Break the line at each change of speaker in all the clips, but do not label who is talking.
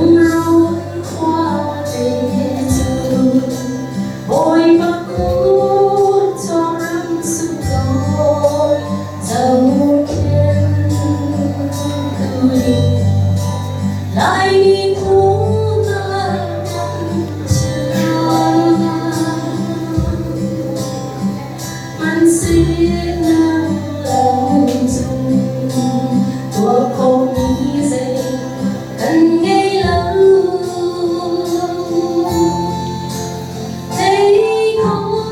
đông rối khoa tề dư bồi bạc cũ cho răng sụp đôi dầu khen cười lại đi thu anh xin lòng dung tua không nghĩ dậy cần ngay lâu thấy khó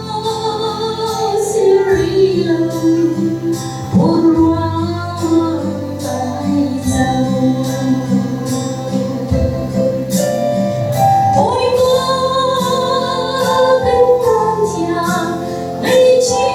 siri lòng buồn hoang tại sao ôi mưa cánh con chàng ngày chỉ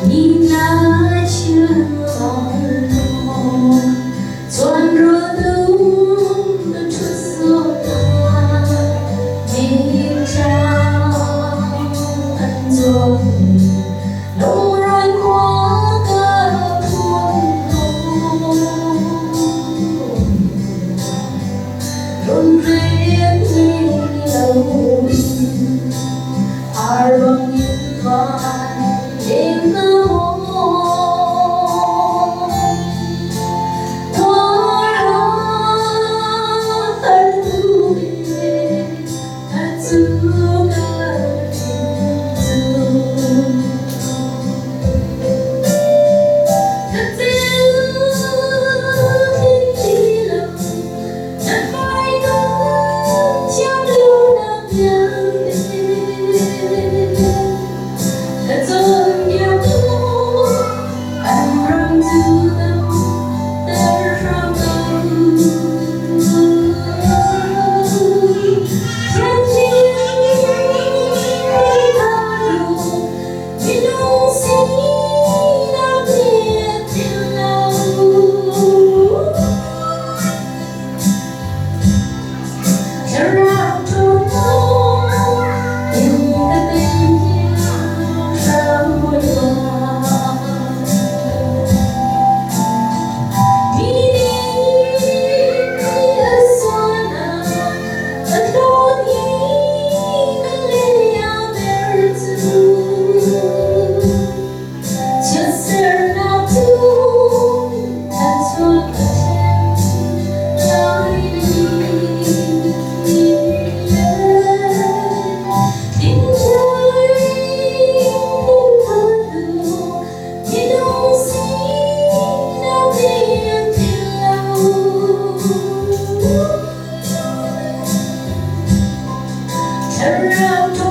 nhìn lá chưa còn xuân rửa đúng đất xuân ta nhìn trao ân ruộng đông rồi khóa cả thuồng run riêng lâu ai bằng những vai đêm around